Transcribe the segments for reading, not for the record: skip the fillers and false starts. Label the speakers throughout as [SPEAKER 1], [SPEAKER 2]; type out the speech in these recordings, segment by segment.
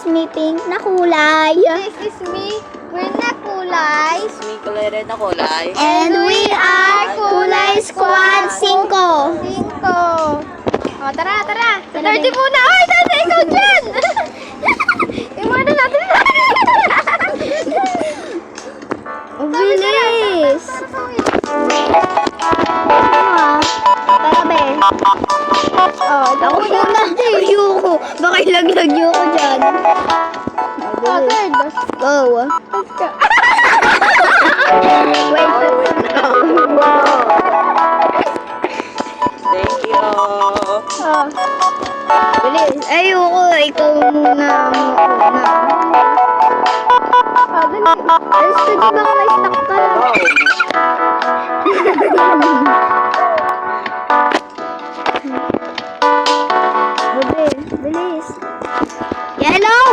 [SPEAKER 1] is me pink na kulay.
[SPEAKER 2] This is me green na kulay.
[SPEAKER 3] May kulay red na kulay.
[SPEAKER 1] And we are Kulay Squad 5.
[SPEAKER 2] 5. O, tara. 30 muna. Ay, dati ikaw dyan. Iwanan natin.
[SPEAKER 1] Ang bilis. Tara, be. Ako muna. Ayoko. Baka ilaglag niyo ako dyan.
[SPEAKER 2] Oh, third.
[SPEAKER 1] Go.
[SPEAKER 2] Let's go.
[SPEAKER 1] Wait.
[SPEAKER 3] Thank you.
[SPEAKER 2] Oh.
[SPEAKER 1] Bilis. Ayoko. Ikaw muna.
[SPEAKER 2] Oh, dali.
[SPEAKER 1] Alis ka, di ba ka may stuck ka? Bilis. Yellow!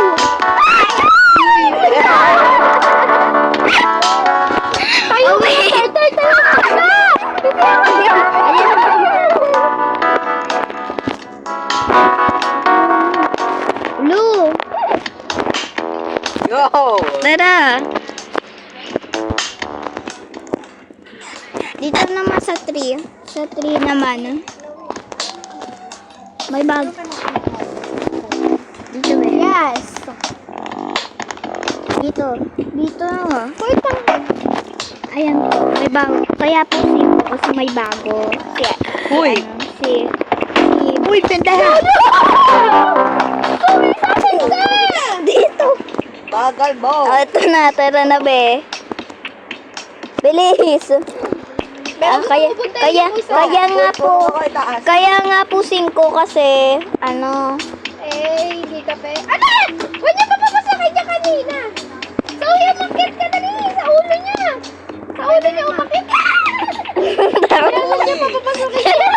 [SPEAKER 2] Ayun, third.
[SPEAKER 1] Blue!
[SPEAKER 3] Go!
[SPEAKER 1] Tara! Dito naman sa tree. Sa tree naman. May bag. Dito ba?
[SPEAKER 2] Yes.
[SPEAKER 1] Dito. Dito.
[SPEAKER 2] Wait lang.
[SPEAKER 1] Ayan po. May bago. Kaya po kasi may bago.
[SPEAKER 3] Uy!
[SPEAKER 1] Si
[SPEAKER 3] Uy, pendeha!
[SPEAKER 1] dito.
[SPEAKER 3] Bagal mo!
[SPEAKER 1] Ito na. Tara na, be. Bilis. Kaya nga po 5 kasi
[SPEAKER 2] Hindi ka pe. Anak! Huwag niya papapasakay niya kanina. So, umakit ka dali. Sa ulo niya. Sa ulo niya umakit ka. Huwag niya papapasakay niya.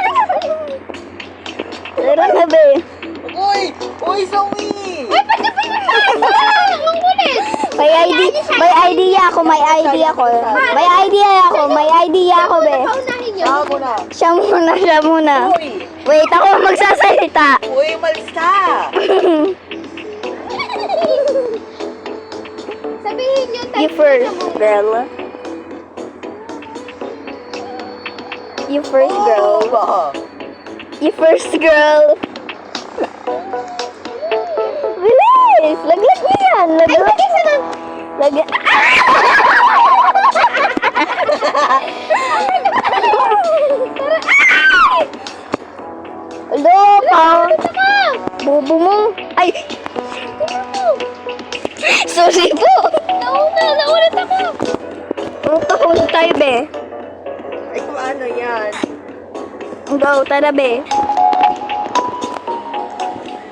[SPEAKER 1] Tara na, be.
[SPEAKER 3] Uy! Uy, Zoe!
[SPEAKER 2] Ay, pati pa naman. Ang kulit.
[SPEAKER 1] May idea ako, be.
[SPEAKER 2] Paunahin niyo.
[SPEAKER 3] Ako na!
[SPEAKER 1] Siya muna.
[SPEAKER 3] Uy!
[SPEAKER 1] Wait, ako magsasalita.
[SPEAKER 3] Uy, umalis ka!
[SPEAKER 2] Sabihin niyo.
[SPEAKER 1] You first, girl. You first, girl.
[SPEAKER 3] Oh,
[SPEAKER 1] You first, girl. Bilis! Laglag mo yan. Laglag. Loka! Bobo mo. Ay! Sorry po.
[SPEAKER 2] Naulit ako.
[SPEAKER 1] Utahulog tayo, be.
[SPEAKER 3] ay, kung ano yan?
[SPEAKER 1] Go, tara, be.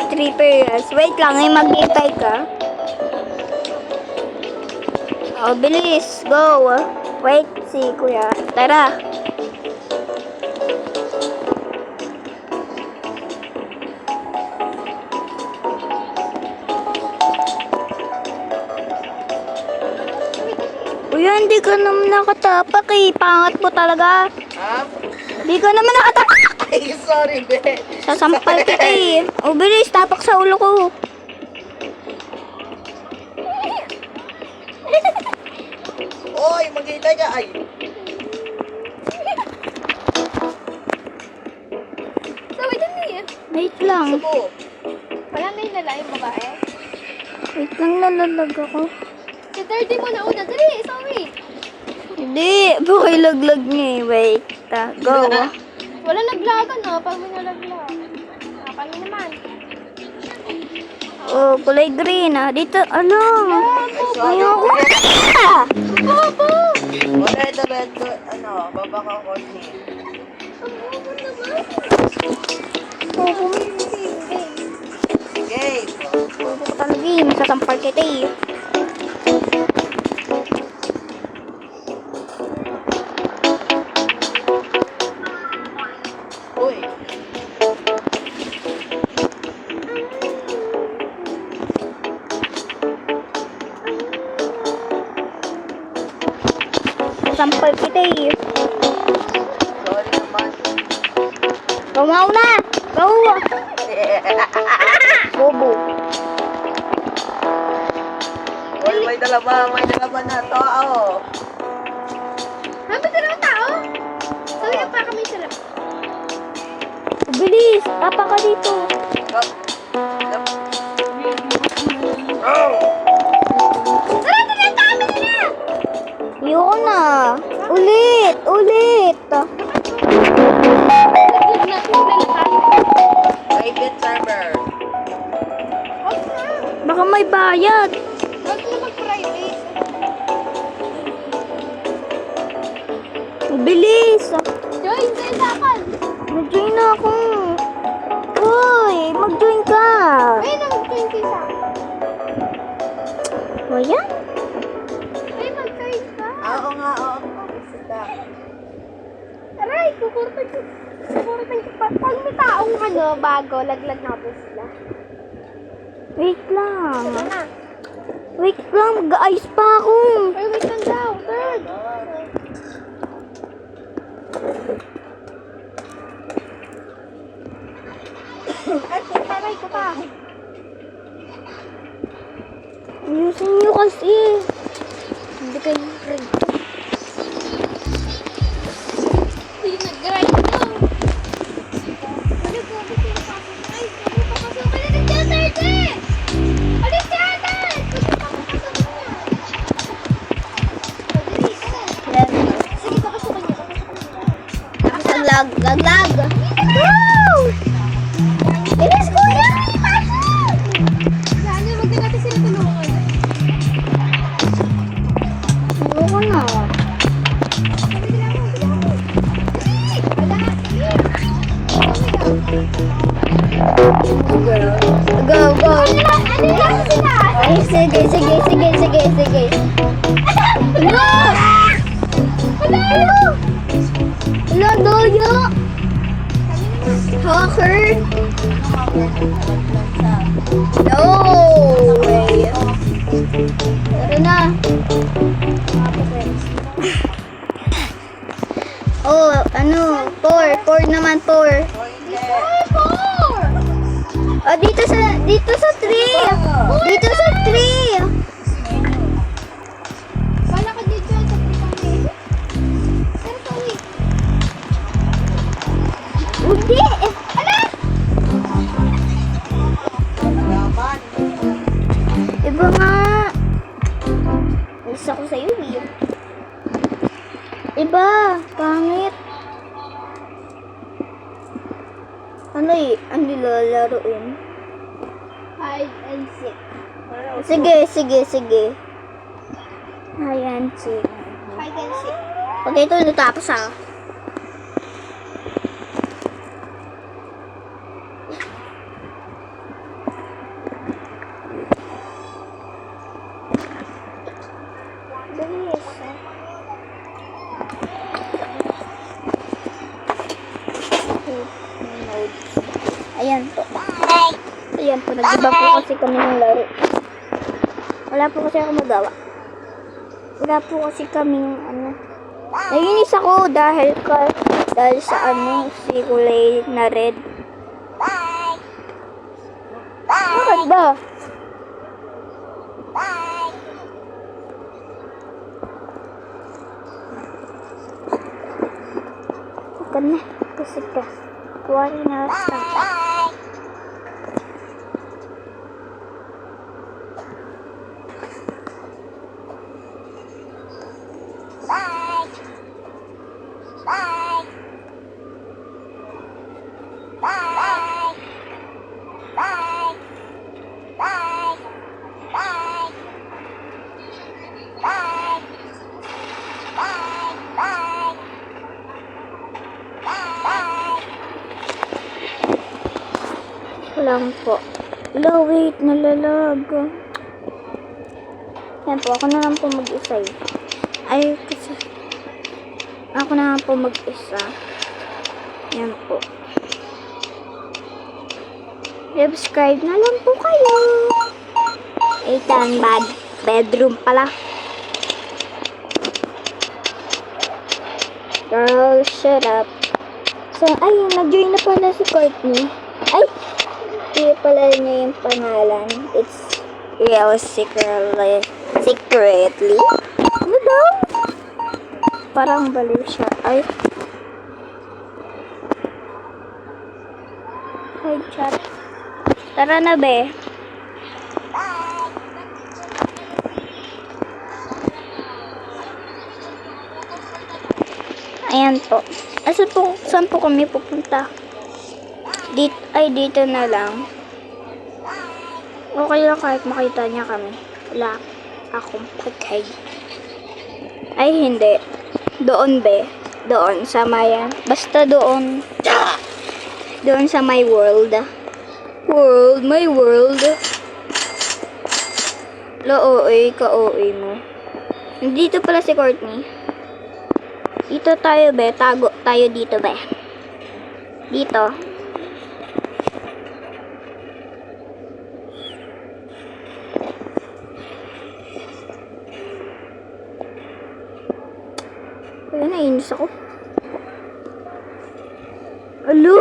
[SPEAKER 1] 3 periods. Wait lang, ay mag-ipay ka. Oh, bilis. Go. Wait, si kuya. Tara. Uy, hindi ka naman nakatapak eh. Pangat mo talaga.
[SPEAKER 3] Ha?
[SPEAKER 1] Hindi ka naman nakatapak.
[SPEAKER 3] Ay, sorry, be.
[SPEAKER 1] Sasampal kita eh. O, bilis. Tapak sa ulo ko.
[SPEAKER 3] Oy, mag-iitay ka. Ay,
[SPEAKER 2] So, wait dali.
[SPEAKER 1] Wait lang.
[SPEAKER 3] subo.
[SPEAKER 2] Wala na yung lalaki babae.
[SPEAKER 1] Wait lang, nalalag ako.
[SPEAKER 2] Si 30 mo na una. Dali, sorry.
[SPEAKER 1] Hindi. Baka ilaglag niya eh. Wait. Go.
[SPEAKER 2] Wala naglagan no. Pag may nalaglag. Kami naman.
[SPEAKER 1] Oh, kulay green ah. Dito, ano?
[SPEAKER 3] Sorry,
[SPEAKER 1] Ayoko.
[SPEAKER 3] be.
[SPEAKER 1] Ah!
[SPEAKER 2] Bobo!
[SPEAKER 3] Red, baba ka ko ni.
[SPEAKER 2] Ang bobo naman.
[SPEAKER 1] Bobo mo.
[SPEAKER 3] Sige.
[SPEAKER 1] Bobo ko talaga eh. Masasampal kita eh.
[SPEAKER 3] Uy.
[SPEAKER 1] Masasampal kita eh.
[SPEAKER 3] Sorry naman.
[SPEAKER 1] Gumaw na! Go! Bobo.
[SPEAKER 3] may dalawa na to. Oh.
[SPEAKER 2] Ha, ba't dalawang tao? Sabi pa kami sila.
[SPEAKER 1] Bilis! Apa ka dito.
[SPEAKER 2] Tara, tinatawag nila!
[SPEAKER 1] Ayoko na. Ulit! Ulit!
[SPEAKER 2] Naglag natin dalahan.
[SPEAKER 3] Private server.
[SPEAKER 2] Huwag na.
[SPEAKER 1] Baka may bayad.
[SPEAKER 2] Huwag na mag-private.
[SPEAKER 1] Bilis!
[SPEAKER 2] Join, kailangan.
[SPEAKER 1] Mag-join na ako. Uy! Mag-join ka.
[SPEAKER 2] Ayun na, mag-join kayo sa akin.
[SPEAKER 1] O yan?
[SPEAKER 2] Ay, mag-join ka.
[SPEAKER 3] Oo nga, oo. Sita.
[SPEAKER 2] Aray, kukurtan ko. Pag may taong bago, laglag natin sila.
[SPEAKER 1] Wait lang.
[SPEAKER 2] Ito na.
[SPEAKER 1] Wait lang. Mag-ayos pa ako.
[SPEAKER 2] Ay, wait lang daw. Third. Aray ko pa.
[SPEAKER 1] Ayusin niyo kasi. Hindi kayo ready.
[SPEAKER 2] Hindi nag-grind ko. Ano po? Ay, ano pa pasukan na ng third eh! Alis ka agad! Pagpapapasukan niya. Pag-release ka. Sige, papasukan niya.
[SPEAKER 1] Lag, lag, lag. Woo! Bilis ko yan!
[SPEAKER 2] Saan yun? Huwag na natin sila tulungan.
[SPEAKER 1] Ayoko na. Go, go.
[SPEAKER 2] Ano yan sila?
[SPEAKER 1] Ay, sige, sige, sige, sige, sige.
[SPEAKER 2] Hello! Hello!
[SPEAKER 1] Hello, Doyo! Hacker! No way! Tara na! Oh, ano? 4 naman, 4. Oh, dito sa 3! Dito sa 3!
[SPEAKER 2] Wala ka dito sa pagkakas. Pero sorry.
[SPEAKER 1] Hindi!
[SPEAKER 2] Ala!
[SPEAKER 3] Laban.
[SPEAKER 1] Iba nga! Isa ko sa'yo, eh. Iba! Pangit! Ano eh? Ang nilalaroin?
[SPEAKER 2] Hide and seek.
[SPEAKER 1] Sige, sige, sige. Ayan, sige.
[SPEAKER 2] Hide and seek.
[SPEAKER 1] Pag ito natapos ah. Bilis. Ayan po. Ayan po, nag-iba po kasi kami ng laro. Wala po kasi ako magawa. Wala po kasi kaming ano. Naiinis ako dahil sa ano, si kulay na red. Bakit ba? Huwag na, kasi ka. Kuwari na sa lang po. Hello, wait, nalalag. Yan po, ako na lang po mag-isa eh. Ay, kasi ako na lang po mag-isa. Yan po. Subscribe na lang po kayo. Itan, bedroom pala. Girl, shut up. So, ay, nag-join na pala si Courtney. Ay, hindi pala niya yung pangalan. It's real secret. Secretly? Ano daw? Parang baliw siya. Ay. Hi, chat. Tara na, be. Ayan po. Saan po kami pupunta? Dito na lang. Okay lang kahit makita niya kami. Wala akong pagkay. Ay, hindi. Doon, be. Doon, sa mayan. Basta doon. Doon sa my world. My world. OA ka, OA mo. Dito pala si Courtney. Dito tayo, be. Tago tayo dito, be. Dito. Kaya nainis ako. Alo!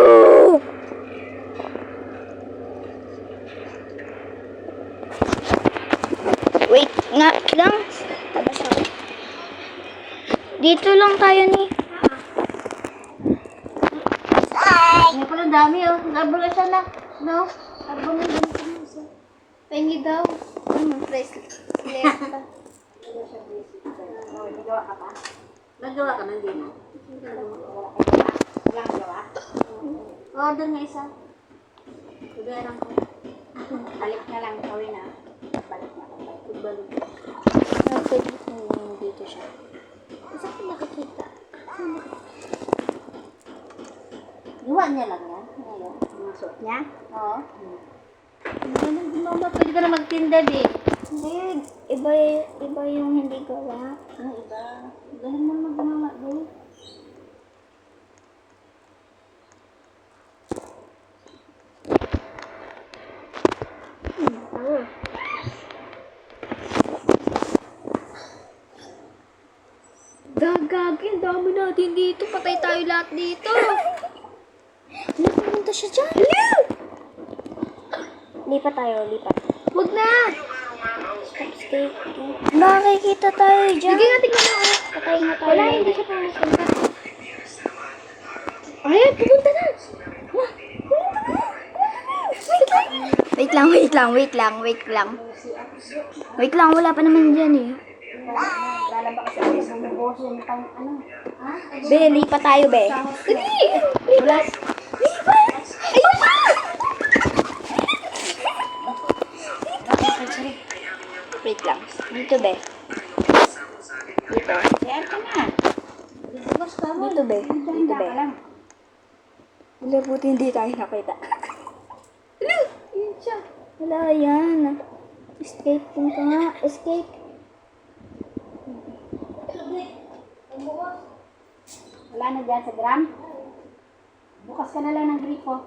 [SPEAKER 1] Wait nga lang. Tabas ako. Dito lang tayo ni.
[SPEAKER 2] Ano pala dami oh. Nabula siya na. No? Nabula na siya. Pengi daw. Bracelet.
[SPEAKER 3] Nagawa ka na din.
[SPEAKER 2] Order nga isa.
[SPEAKER 3] Tugaran ko. Balik na lang gawin na. Balik na ako. Balik.
[SPEAKER 1] Dito siya.
[SPEAKER 2] Saan ko nakikita?
[SPEAKER 3] Iwan niya lang yan. Ngayon. Yung suot niya.
[SPEAKER 2] Oo. Mama, pwede ka na magtinda din.
[SPEAKER 1] Hindi. Iba yung hindi gawa.
[SPEAKER 3] Ano iba? Ganun mo magmama din.
[SPEAKER 2] Gagagin, dami natin dito. Patay tayo lahat dito.
[SPEAKER 1] Pumunta siya dyan. Lipat tayo, lipat.
[SPEAKER 2] Huwag na!
[SPEAKER 1] Stay. Nakikita tayo dyan.
[SPEAKER 2] Sige nga, tingnan mo.
[SPEAKER 1] Patay nga tayo.
[SPEAKER 2] Wala, hindi siya pumunta. Ayan, pumunta na!
[SPEAKER 1] Wait lang. Wala pa naman dyan eh.
[SPEAKER 3] Lalaba kasi ako sa negosyo yung pang ano.
[SPEAKER 1] Be, lipat tayo, be.
[SPEAKER 2] Dali! Lipas! Ayun na!
[SPEAKER 1] Wait lang. Dito, be. Dito.
[SPEAKER 3] Kaya ka na. Bigos ka mo.
[SPEAKER 1] Dito, be. Dito, be. Wala, buti hindi tayo nakita.
[SPEAKER 2] Ayun siya.
[SPEAKER 1] Wala, yan. Escape din ka nga. Escape.
[SPEAKER 3] Wala na dyan sa gram. Bukas ka na lang ng gripo.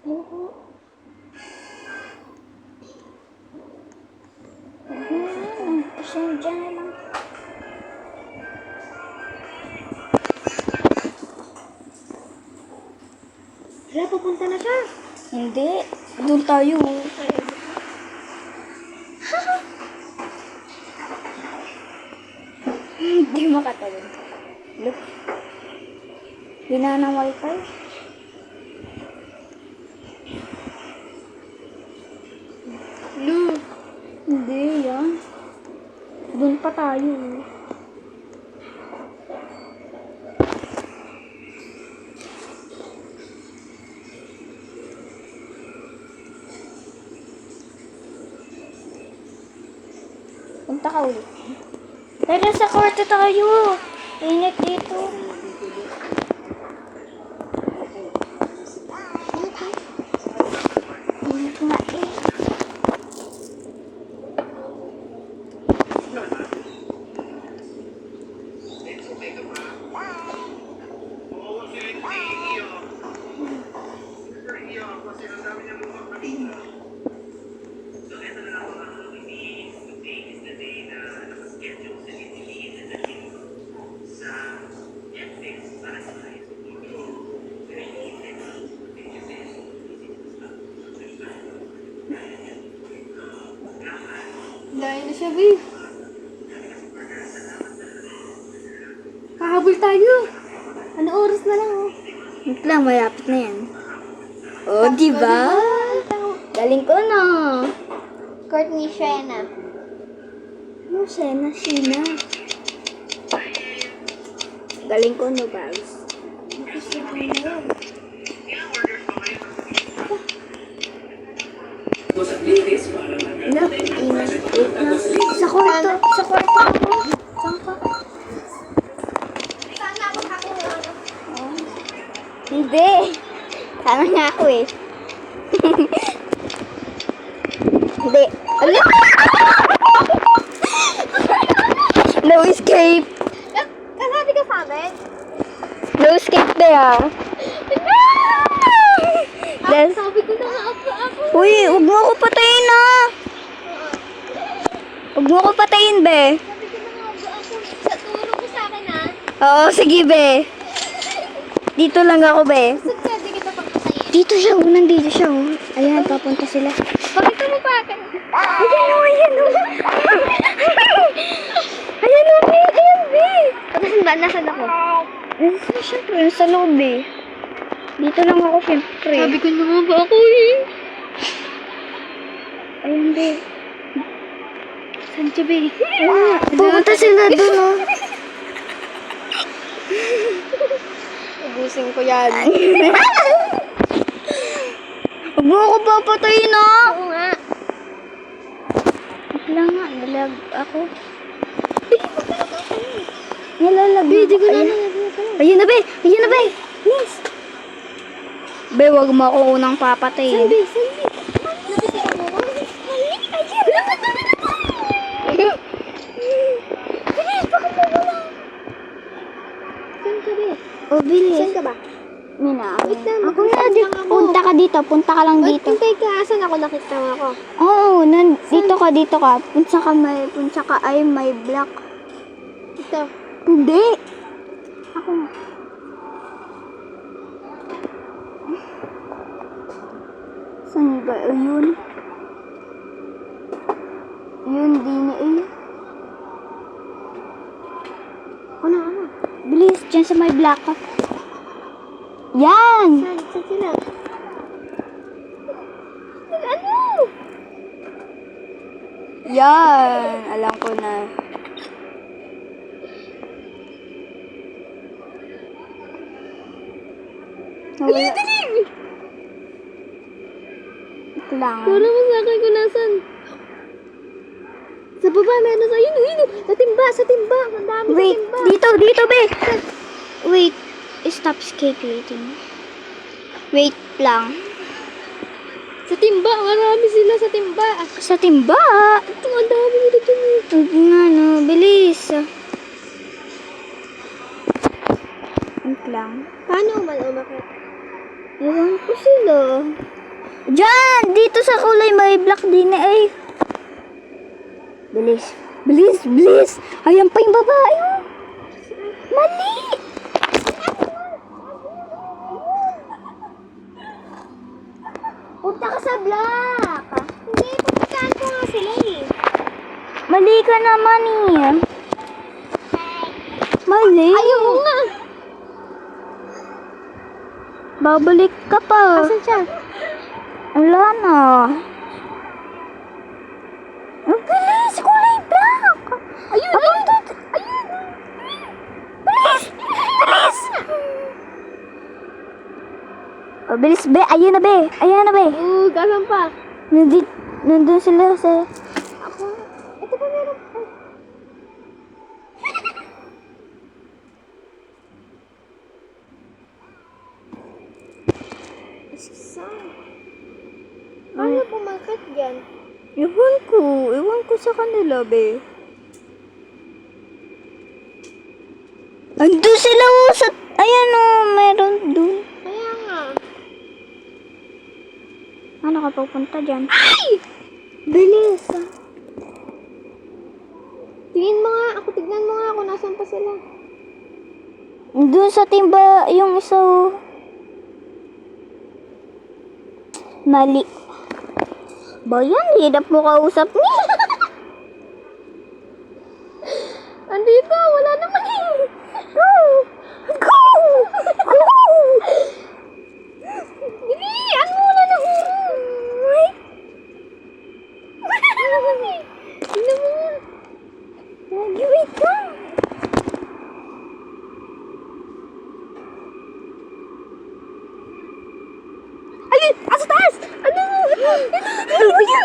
[SPEAKER 1] Ayoko. Kasi dyan na lang.
[SPEAKER 2] Wala, pupunta na siya.
[SPEAKER 1] Hindi. Doon tayo. Hindi makatawin. Look. Hindi na ng wifi.
[SPEAKER 2] Look.
[SPEAKER 1] Hindi yan. Doon pa tayo. Punta ka ulit. Tara sa kwarto tayo. Init dito. Init nga eh.
[SPEAKER 2] siya, babe. Kahabol tayo. Ano oras na lang, oh?
[SPEAKER 1] Wait lang, malapit na yan. Oh, di ba? Galing ko na.
[SPEAKER 2] Courtney Shena.
[SPEAKER 1] Ano, Sena? Galing ko no, Babs. Ano? Ina. Wait lang. Sa kwarto. Sa kwarto ako. Saan ka?
[SPEAKER 2] Sana ako kakuha.
[SPEAKER 1] Hindi. Sana nga ako eh. Hindi. Ano? No escape.
[SPEAKER 2] Kasabi ka sa amin?
[SPEAKER 1] No escape na ah. Dahil,
[SPEAKER 2] Sabi ko na nga ako.
[SPEAKER 1] uy, huwag mo ako patayin ah. Huwag mo ako patayin, be.
[SPEAKER 2] Sabi ko na nga ako. Sa turo ko sa akin, ha?
[SPEAKER 1] Oo, sige, be. Dito lang ako, be.
[SPEAKER 2] Pwede kita pagpatayin.
[SPEAKER 1] Dito siya, nandito siya. Oh. Ayan, papunta sila.
[SPEAKER 2] Bakit ka mo pa akin?
[SPEAKER 1] Ayan o, ayan o. Ayan o, be. Ayan, be.
[SPEAKER 2] Nasaan ba? Nasaan ako?
[SPEAKER 1] Siyempre, nasa loob, be. Dito lang ako, siyempre.
[SPEAKER 2] Sabi ko na nga ba ako, eh?
[SPEAKER 1] Ayan, be.
[SPEAKER 2] Saan siya, babe?
[SPEAKER 1] Ayan, pupunta sila doon, oh.
[SPEAKER 2] Ubusin ko yan.
[SPEAKER 1] Huwag mo ako papatayin, ah.
[SPEAKER 2] Oo nga.
[SPEAKER 1] Wala nga, nalag ako. Nalalag. Be, di ko na nalag. Ayun na, be. Ayun na, be. Yes. Be, wag mo ako unang papatayin.
[SPEAKER 2] Sabi. Nakita mo ko? Bilis, baka mawala. Saan ka, be?
[SPEAKER 1] O, bilis.
[SPEAKER 2] Saan ka ba?
[SPEAKER 1] Mina,
[SPEAKER 2] Wait lang,
[SPEAKER 1] ako na
[SPEAKER 2] mag-research
[SPEAKER 1] dito.
[SPEAKER 2] lang ako.
[SPEAKER 1] Punta ka dito. Punta ka lang dito.
[SPEAKER 2] Hintay ka. Asan ako? Nakita mo ako.
[SPEAKER 1] Oo, dito ka, dito ka. Punta ka, ay, may black.
[SPEAKER 2] Ito.
[SPEAKER 1] Hindi. Ako nga. Saan ba? Ayun. Yun, di na eh.
[SPEAKER 2] Ano?
[SPEAKER 1] Bilis, dyan sa may black ka. Yan!
[SPEAKER 2] Saan sila? Ano?
[SPEAKER 1] Yan! Alam ko na. Nawala. Ito lang.
[SPEAKER 2] Wala mo sa akin kung nasan. Sa baba, meron sa yun. Sa timba. Ang dami
[SPEAKER 1] Wait,
[SPEAKER 2] sa timba.
[SPEAKER 1] dito, be. Wait, stop escaping. Wait lang.
[SPEAKER 2] Sa timba. Marami sila sa timba.
[SPEAKER 1] Sa timba.
[SPEAKER 2] Ito, ang dami nila dyan.
[SPEAKER 1] Huwag nga, no. Bilis. Wait lang.
[SPEAKER 2] Paano man umakit?
[SPEAKER 1] Ewan ko sila. Diyan! Dito sa kulay may black din eh. Ay. Bilis. Bilis. Ayan pa yung babae. Oh. Mali! Punta ka sa black.
[SPEAKER 2] Hindi, pupuntaan ko nga sila eh.
[SPEAKER 1] Mali ka naman eh. Mali.
[SPEAKER 2] Ayaw nga.
[SPEAKER 1] Babalik ka pa.
[SPEAKER 2] Asan siya?
[SPEAKER 1] Wala na. Ang bilis! Kulay black!
[SPEAKER 2] Ayun!
[SPEAKER 1] Bilis! Oh, bilis, be. Ayun na, be.
[SPEAKER 2] Gasan pa.
[SPEAKER 1] Nandun sila sa...
[SPEAKER 2] Ako. Ito pa meron. Paano pumakat dyan?
[SPEAKER 1] Ewan ko sa kanila, be. Andun sila, oh, sa... Ayan, oh, meron dun.
[SPEAKER 2] Kaya nga.
[SPEAKER 1] Ano ka pupunta dyan? Ay! Bilis, ah.
[SPEAKER 2] Tignan mo nga ako, nasan pa sila.
[SPEAKER 1] Doon sa timba, yung isa, oh. Mali. Ba yan? Hirap mo kausap niya.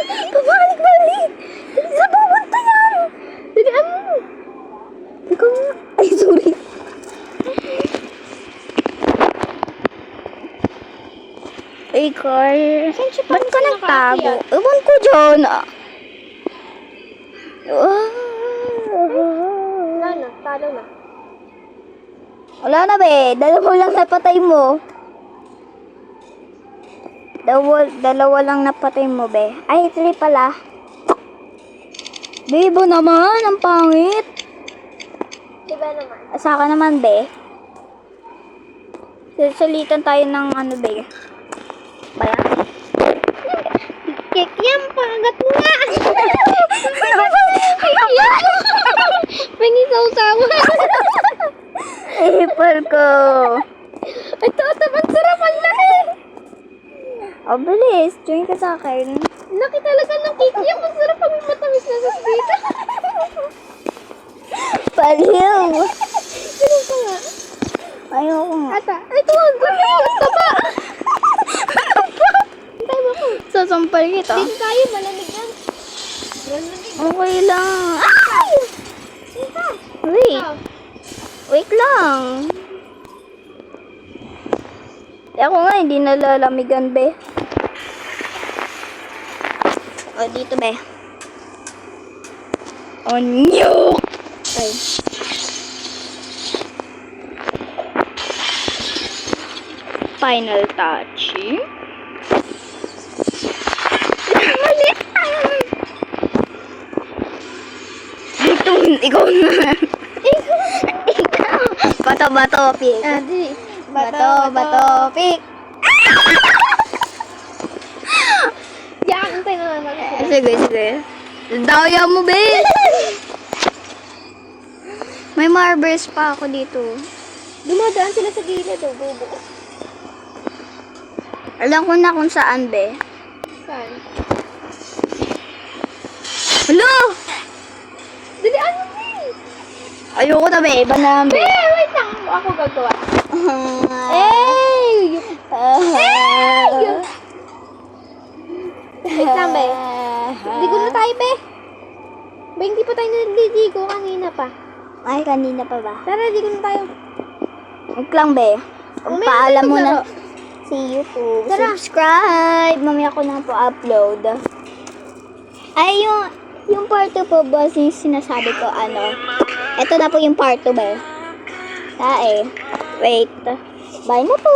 [SPEAKER 1] Pabalik-balik! Sa pupunta yan!
[SPEAKER 2] Dalian mo.
[SPEAKER 1] Ikaw nga. Ay, sorry. Ay, Carl.
[SPEAKER 2] Saan siya
[SPEAKER 1] Ba't ka nagtago?
[SPEAKER 2] nakaakyat?
[SPEAKER 1] Ewan ko dyan.
[SPEAKER 2] Wala na, talo na.
[SPEAKER 1] Wala na, be. Dalawa lang napatay mo. Dalawa lang napatay mo, be. Ay, 3 pala. Bebo naman, ang pangit.
[SPEAKER 2] Diba naman?
[SPEAKER 1] Sa akin naman, be. Salitan tayo ng ano, be. Baya?
[SPEAKER 2] Kek yan, pangat mo nga. Kek yan. Pangisaw-sawan.
[SPEAKER 1] Ipal ko.
[SPEAKER 2] Ito, ang sarap, ang laki.
[SPEAKER 1] Oh, bilis. Join ka sa akin.
[SPEAKER 2] Laki talaga ng cake yan. Ang sarap pag matamis na sa dito.
[SPEAKER 1] Paliw.
[SPEAKER 2] Ganun ka nga.
[SPEAKER 1] Ayoko nga.
[SPEAKER 2] Ata, ito, ang ganda. Taba. Hintay mo ko.
[SPEAKER 1] Sasampal kita.
[SPEAKER 2] Din tayo, malamig yan. Malamig.
[SPEAKER 1] Okay lang. Ay! Wait. Wait lang. Ako nga, hindi nalalamigan, be. O, dito, be. O, nyok! Ay. Final touching. Mali! Dito, ikaw na. Ikaw. Bato, pick.
[SPEAKER 2] Di.
[SPEAKER 1] Bato, pick.
[SPEAKER 2] Yan, hintay na naman.
[SPEAKER 1] Sige. Daya mo, be. May marbles pa ako dito.
[SPEAKER 2] Dumadaan sila sa gilid, oh, bubo.
[SPEAKER 1] Alam ko na kung saan, be.
[SPEAKER 2] Saan?
[SPEAKER 1] Hello!
[SPEAKER 2] Dalian mo, eh.
[SPEAKER 1] Ayoko na, be. Iba na, be.
[SPEAKER 2] Wait lang. Ako gagawa.
[SPEAKER 1] Eh!
[SPEAKER 2] Wait lang, be. Ligo na tayo, be. Be, hindi pa tayo naliligo. Kanina pa.
[SPEAKER 1] Ay, kanina pa ba?
[SPEAKER 2] Tara, ligo na tayo.
[SPEAKER 1] Wait lang, be.
[SPEAKER 2] Mamaya
[SPEAKER 1] Paalam
[SPEAKER 2] tayo
[SPEAKER 1] mo na.
[SPEAKER 2] maglaro.
[SPEAKER 1] See you po.
[SPEAKER 2] Tara.
[SPEAKER 1] Subscribe. Mamaya ko na po upload. Ay, yung part 2 po ba yung sinasabi ko, ano? Ito na po yung part 2 ba? Wait. Bye na po.